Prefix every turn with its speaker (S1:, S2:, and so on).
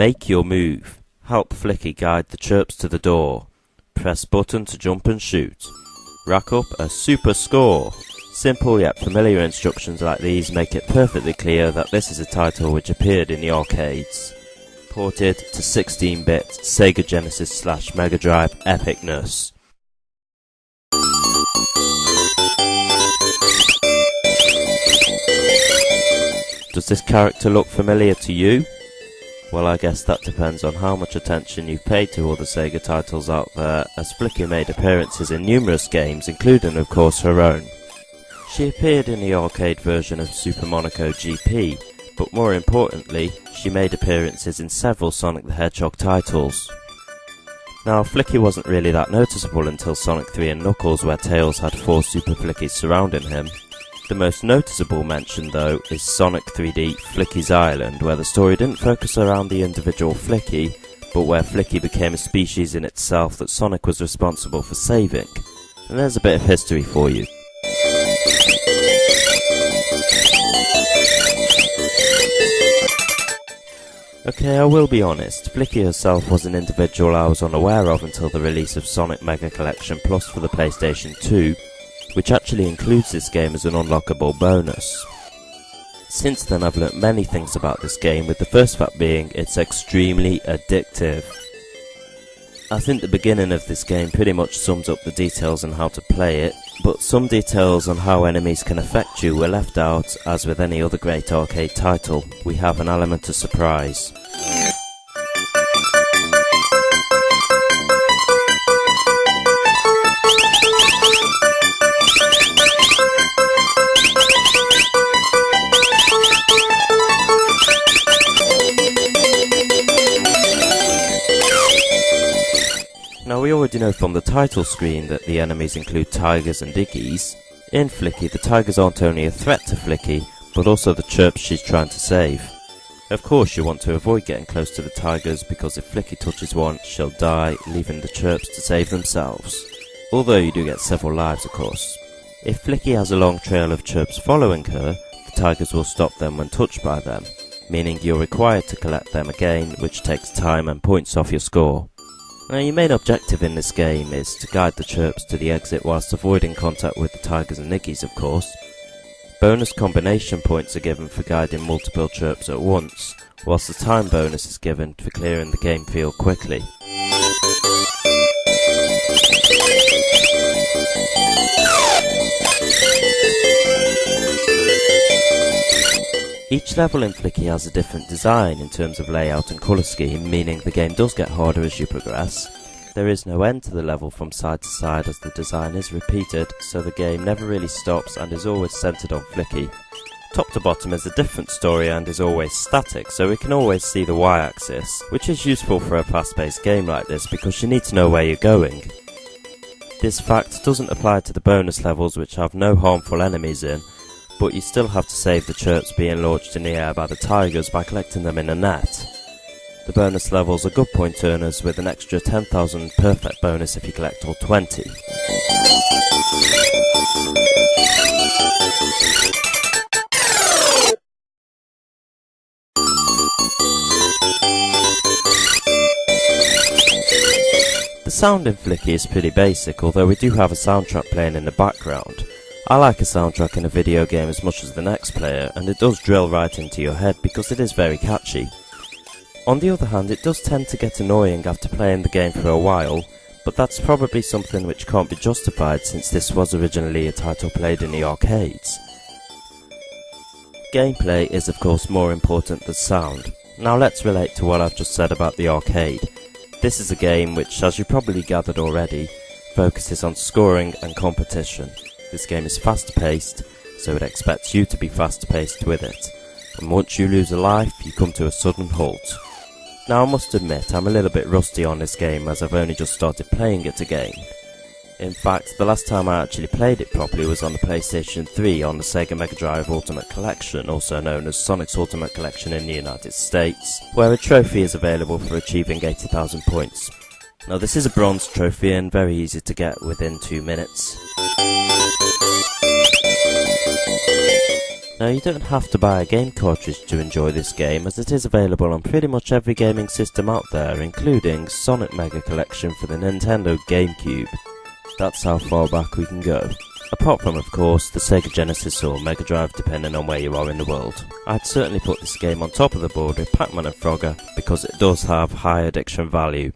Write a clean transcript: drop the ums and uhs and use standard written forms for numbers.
S1: Make your move. Help Flicky guide the chirps to the door. Press button to jump and shoot. Rack up a super score. Simple yet familiar instructions like these make it perfectly clear that this is a title which appeared in the arcades. Ported to 16-bit SEGA Genesis / Mega Drive epicness. Does this character look familiar to you? Well, I guess that depends on how much attention you've paid to all the Sega titles out there, as Flicky made appearances in numerous games, including of course her own. She appeared in the arcade version of Super Monaco GP, but more importantly, she made appearances in several Sonic the Hedgehog titles. Now, Flicky wasn't really that noticeable until Sonic 3 and Knuckles, where Tails had 4 Super Flickies surrounding him. The most noticeable mention, though, is Sonic 3D Flicky's Island, where the story didn't focus around the individual Flicky, but where Flicky became a species in itself that Sonic was responsible for saving. And there's a bit of history for you. Okay, I will be honest, Flicky herself was an individual I was unaware of until the release of Sonic Mega Collection Plus for the PlayStation 2, which actually includes this game as an unlockable bonus. Since then I've learnt many things about this game, with the first fact being it's extremely addictive. I think the beginning of this game pretty much sums up the details on how to play it, but some details on how enemies can affect you were left out. As with any other great arcade title, we have an element of surprise. Now, we already know from the title screen that the enemies include tigers and Iggies. In Flicky, the tigers aren't only a threat to Flicky, but also the chirps she's trying to save. Of course, you want to avoid getting close to the tigers, because if Flicky touches one, she'll die, leaving the chirps to save themselves. Although you do get several lives, of course. If Flicky has a long trail of chirps following her, the tigers will stop them when touched by them, meaning you're required to collect them again, which takes time and points off your score. Now, your main objective in this game is to guide the chirps to the exit whilst avoiding contact with the tigers and Iggies, of course. Bonus combination points are given for guiding multiple chirps at once, whilst the time bonus is given for clearing the game field quickly. Each level in Flicky has a different design in terms of layout and colour scheme, meaning the game does get harder as you progress. There is no end to the level from side to side, as the design is repeated, so the game never really stops and is always centred on Flicky. Top to bottom is a different story and is always static, so we can always see the y-axis, which is useful for a fast-paced game like this because you need to know where you're going. This fact doesn't apply to the bonus levels, which have no harmful enemies in, but you still have to save the chirps being launched in the air by the tigers by collecting them in a net. The bonus levels are good point earners, with an extra 10,000 perfect bonus if you collect all 20. The sound in Flicky is pretty basic, although we do have a soundtrack playing in the background. I like a soundtrack in a video game as much as the next player, and it does drill right into your head because it is very catchy. On the other hand, it does tend to get annoying after playing the game for a while, but that's probably something which can't be justified since this was originally a title played in the arcades. Gameplay is of course more important than sound. Now let's relate to what I've just said about the arcade. This is a game which, as you probably gathered already, focuses on scoring and competition. This game is fast-paced, so it expects you to be fast-paced with it. And once you lose a life, you come to a sudden halt. Now I must admit, I'm a little bit rusty on this game as I've only just started playing it again. In fact, the last time I actually played it properly was on the PlayStation 3 on the SEGA Mega Drive Ultimate Collection, also known as Sonic's Ultimate Collection in the United States, where a trophy is available for achieving 80,000 points. Now this is a bronze trophy and very easy to get within 2 minutes. Now you don't have to buy a game cartridge to enjoy this game, as it is available on pretty much every gaming system out there, including Sonic Mega Collection for the Nintendo GameCube. That's how far back we can go. Apart from, of course, the SEGA Genesis or Mega Drive, depending on where you are in the world. I'd certainly put this game on top of the board with Pac-Man and Frogger, because it does have high addiction value.